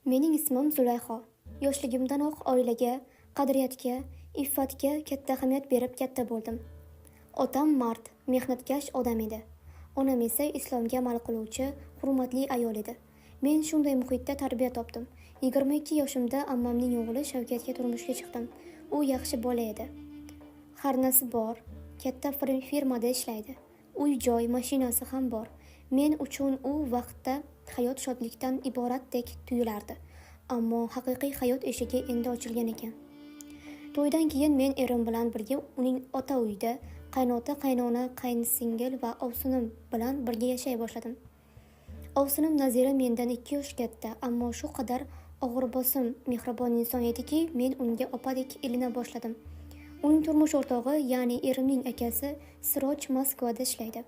Mening ismim Zulayho. Yoshligimdanoq oilaga, qadriyatga, iffatga katta ahamiyat berib katta bo'ldim. Otam mard, mehnatkash odam edi. Onam esa islomga amal qiluvchi, hurmatli ayol edi. Men shunday muhitda tarbiya topdim. 22 yoshimda ammamning o'g'li Shavkatga turmushga chiqdim. U yaxshi bola edi. Xarnasi bor, katta firmada ishlaydi. Uy-joy, mashinasi ham bor. Men uchun u vaqtda hayot shodlikdan iboratdek tuyulardi. Ammo haqiqiy hayot eshigi endi ochilgan ekan. To'ydan keyin men erim bilan birga uning ota uyida qaynota, qaynona, qaynsingil va ovsinim bilan birga yashay boshladim. Ovsinim Nazira mendan 2 yosh katta, ammo shu qadar og'ir-bosim, mehribon inson ediki, men unga opadek ilina boshladim. Uning turmush o'rtog'i, ya'ni erimning akasi Siroj Moskvada ishlaydi.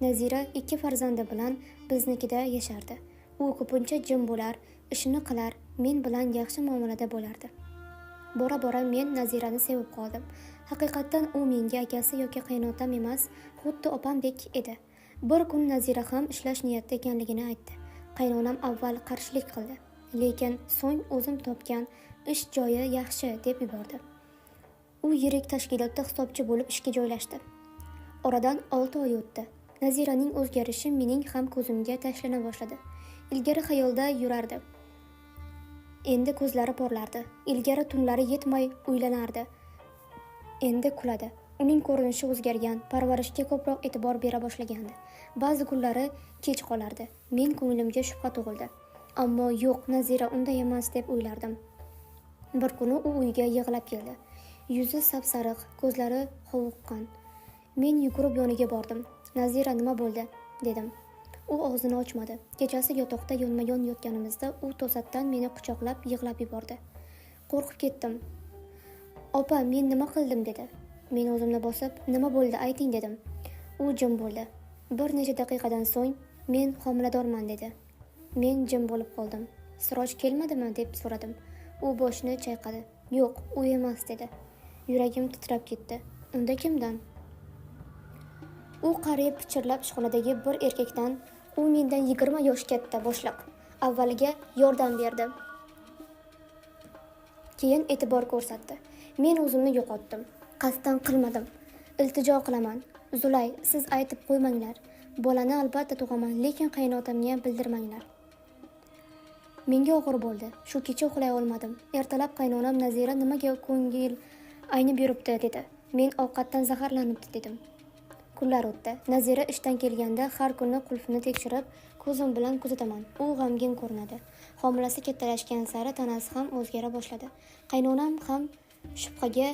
Nazira 2 farzandi bilan biznikida yashardi. U ko'pincha jim bo'lar, ishini qilar, men bilan yaxshi muomalada bo'lardi. Bora-bora men Nazirani sevib qoldim. Haqiqatan u menga akasi yoki qaynotam emas, xuddi opamdek edi. Bir kun Nazira ham ishlash niyatida ekanligini aytdi. Qaynonam avval qarshilik qildi, lekin so'ng o'zim topgan ish joyi yaxshi deb yubordi. U yirik tashkilotda hisobchi bo'lib ishga joylashdi. Oradan 6 oy o'tdi. Naziraning o'zgarishi mening ham ko'zimga tashlana boshladi. Ilgari xayolda yurardi. Endi ko'zlari porlardi. Ilgari tunlari yetmay uylanardi. Endi kuladi. Uning ko'rinishi o'zgargan, parvarishga ko'proq e'tibor bera boshlagandi. Ba'zi kunlari kech qolardi. Men ko'nglimga shubha tug'ildi. Ammo yo'q, Nazira unday emas deb o'ylardim. Bir kuni u uyga yig'lab keldi. Yuzi sapsariq, ko'zlari hovuqqan. Men yugurib yoniga bordim. Nazira, nima bo'ldi? Dedim. U og'zini ochmadi. Kechasi yotoqda yonma-yon yotganimizda u to'satdan meni quchoqlab yig'lab yubordi. Qo'rqib ketdim. Opa, men nima qildim dedi. Men o'zimni bosib, nima bo'ldi ayting dedim. U jim bo'ldi. Bir necha daqiqadan so'ng men homiladorman dedi. Men jim bo'lib qoldim. Siroj kelmadimi deb so'radim. U boshini chayqadi. Yo'q, u emas dedi. Yuragim titrab ketdi. Unda kimdan? U qariyb pichirlab ishxonadagi bir erkakdan, u mendan 20 yosh katta boshliq. Avvaliga yordam berdi. Keyin e'tibor ko'rsatdi. Men o'zimni yo'qotdim. Qasddan qilmadim. Iltijo qilaman. Zulay, siz aytib qo'ymanglar. Bolani albatta tug'aman, lekin qaynotamga bildirmanglar. Menga og'ir bo'ldi. Shu kecha uxlay olmadim. Ertalab qaynonam Nazira nimaga ko'ngil aynib yuribdi dedi. Men ovqatdan zaharlanibdi dedim. Kunlar o'tdi. Nazira ishdan kelganda har kuni qulfini tekshirib, ko'zim bilan kuzataman. U g'amgin ko'rinadi. Homilasi kattalashgan sari tanasi ham o'zgara boshladi. Qaynonam ham shubhaga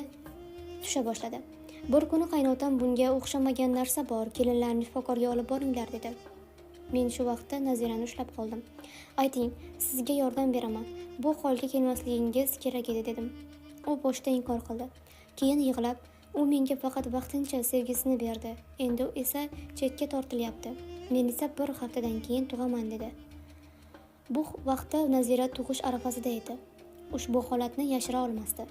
tusha boshladi. Bir kuni qaynotam bunga o'xshamagan narsa bor, kelinlarni shifokorga olib boringlar dedi. Men shu vaqtda Nazirani ushlab qoldim. Ayting, sizga yordam beraman. Bu holga kelmasligingiz kerak edi dedim. U boshda inkor qildi. Keyin yig'lab, u menga faqat vaqtincha sevgisini berdi. Endi esa chetga tortilyapti. Men esa bir haftadan keyin tug'aman dedi. Bu vaqtda Nazira tug'ish arafasida edi. Ushbu holatni yashira olmasdi.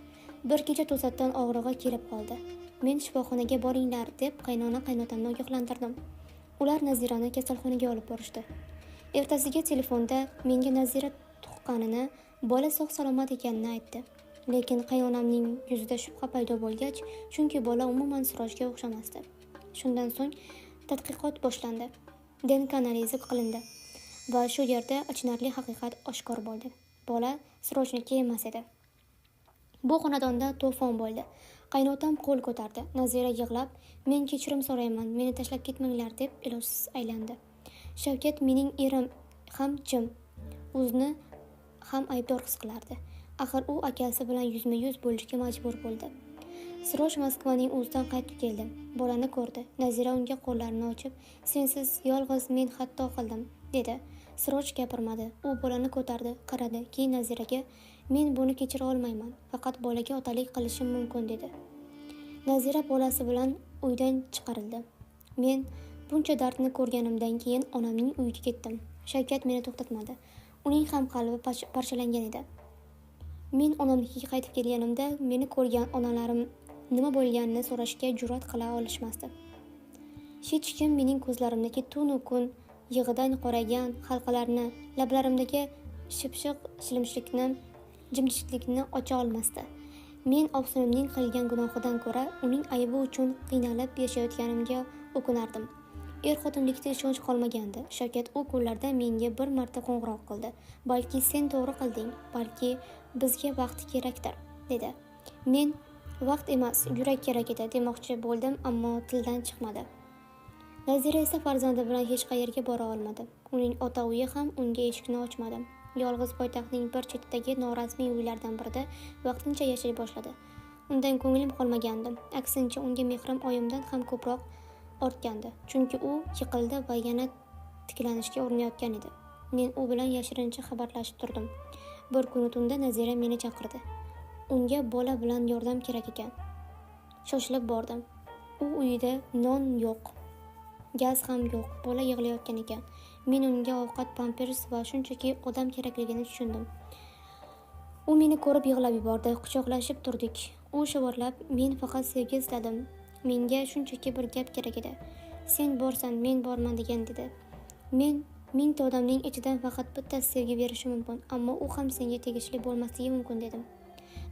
Bir kecha to'satdan og'rig'i kelib qoldi. Men shifoxonaga boringlar deb qaynotamni ogohlantirdim. Ular Nazirani kasalxonaga olib borishdi. Ertasiga telefonda menga Nazira tuqqanini, bola sog'-salomat ekanini aytdi. Lekin qaynonamning yuzida shubha paydo bo'lgach, chunki bola umuman Sirojga o'xshamasdi. Shundan so'ng tadqiqot boshlandi. DNA analizi qilindi va shu yerda achinarli haqiqat oshkor bo'ldi. Bola Sirojniki emas edi. Bu xonadonda to'fon bo'ldi. Qaynotam qo'l ko'tardi. Nazira yig'lab, "Men kechirim so'rayman, meni tashlab ketmanglar" deb ilojsiz aylandi. Shavkat mening erim ham jim, o'zini ham aybdor his qilardi. Axir u akasi bilan yuzma-yuz bo'lishga majbur bo'ldi. Siroj Moskvaning o'zidan qaytib keldi. Bolani ko'rdi. Nazira unga qo'llarini ochib, "Sensiz yolg'iz men xato qildim" dedi. Siroj gapirmadi. U bolani ko'tardi, qaradi. Keyin Naziraga, "Men buni kechira olmayman. Faqat bolaga otalik qilishim mumkin" dedi. Nazira bolasi bilan uydan chiqarildi. Men buncha dardni ko'rganimdan keyin onamning uyiga ketdim. Shavkat meni to'xtatmadi. Uning ham qalbi parchalangan edi. Men onamnikiga qaytib kelganimda meni ko'rgan onalarim nima bo'lganini so'rashga jur'at qila olishmasdi. Hech kim mening ko'zlarimdagi tun-u kun yig'idan qoraygan halqalarni, lablarimdagi shipshiq shilimshiqni, jimjitlikni ocha olmasdi. Men ovsinimning qilgan gunohidan ko'ra uning aybi uchun qiynalib yashayotganimga o'kinardim. Er-xotinlikda ishonch qolmagandi. Shavkat u kunlarda menga bir marta qo'ng'iroq qildi. Balki sen to'g'ri qilding, balki bizga vaqt kerakdir, dedi. Men vaqt emas, yurak kerak edi demoqchi bo'ldim, ammo tildan chiqmadi. Nazira esa farzandi bilan hech qayerga bora olmadi. Uning ota uyi ham unga eshikni ochmadi. Yolg'iz poytaxtning bir chetidagi norasmiy uylardan birida vaqtincha yashay boshladi. Undan ko'nglim qolmagandi. Aksincha unga mehrim oyimdan ham ko'proq ortgandi. Chunki u yiqildi va yana tiklanishga urinayotgan edi. Men u bilan yashirincha xabarlashib turdim. Bir kuni tunda Nazira meni chaqirdi. Unga bola bilan yordam kerak ekan. Shoshilib bordim. U uyida non yo'q. Gaz ham yo'q. Bola yig'layotgan ekan. Men unga ovqat, pampers va shunchaki odam kerakligini tushundim. U meni ko'rib yig'lab yubordi. Quchoqlashib turdik. U shivirlab, "Men faqat sevgi istadim. Menga shunchaki bir gap kerak edi. Sen borsan, men borman" degan dedi. Men mingta odamning ichidan faqat bittasi sevgi berishi mumkin, ammo u ham senga tegishli bo'lmasligi mumkin dedim.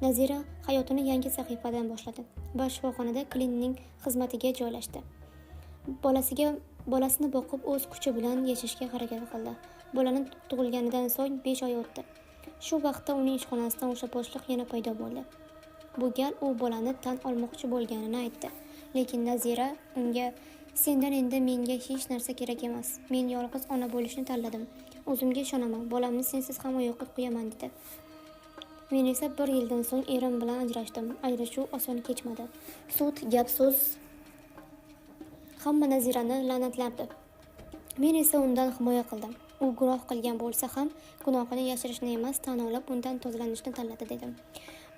Nazira hayotini yangi sahifadan boshladi va shifoxonada klinikning xizmatiga joylashdi. Bolasini boqib o'z kuchi bilan yashashga harakat qildi. Bolani tug'ilganidan so'ng 5 oy o'tdi. Shu vaqtda uning ishxonasidan o'sha boshliq yana paydo bo'ldi. Bu gal u bolani tan olmoqchi bo'lganini aytdi. Lekin Nazira unga "Sendan endi menga hech narsa kerak emas. Men yolg'iz ona bo'lishni tanladim. O'zimga ishonaman. Bolamni sensiz ham oyoqqa qo'yaman" dedi. Men esa 1 yildan so'ng erim bilan ajrashdim. Ajrashuv oson kechmadi. Sud, gap-so'z hamma Nazirani la'natlardi. Men esa undan himoya qildim. U gunoh qilgan bo'lsa ham gunohini yashirishni emas, tan olib undan tozalanishni tanladi dedim.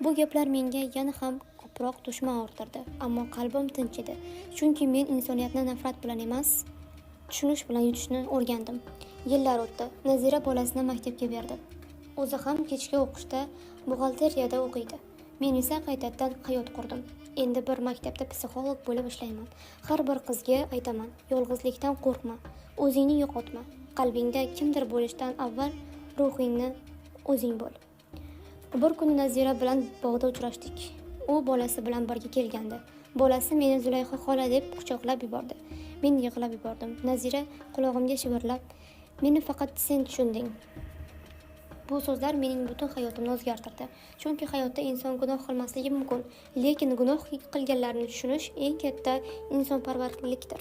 Bu gaplar menga yana ham ko'proq dushman orttirdi, ammo qalbim tinch edi. Chunki men insoniyatni nafrat bilan emas, tushunish bilan yutishni o'rgandim. Yillar o'tdi. Nazira bolasini maktabga berdi. O'zi ham kechki o'qishda buxgalteriyada o'qiydi. Men esa qaytadan hayot qurdim. Endi bir maktabda psixolog bo'lib ishlayman. Har bir qizga aytaman, yolg'izlikdan qo'rqma, o'zingni yo'qotma. Qalbingda kimdir bo'lishdan avval ruhingni o'zing bo'l. Bir kuni Nazira bilan bog'da uchrashdik. U bolasi bilan birga kelgandi. Bolasi meni Zulayxa xola deb quchoqlab yubordi. Men yig'lab yubordim. Nazira qulog'imga shivirlab, "Meni faqat sen tushunding." Bu so'zlar mening butun hayotimni o'zgartirdi. Chunki hayotda inson gunoh qilmasligi mumkin, lekin gunoh qilganlarni tushunish eng katta insonparvarlikdir.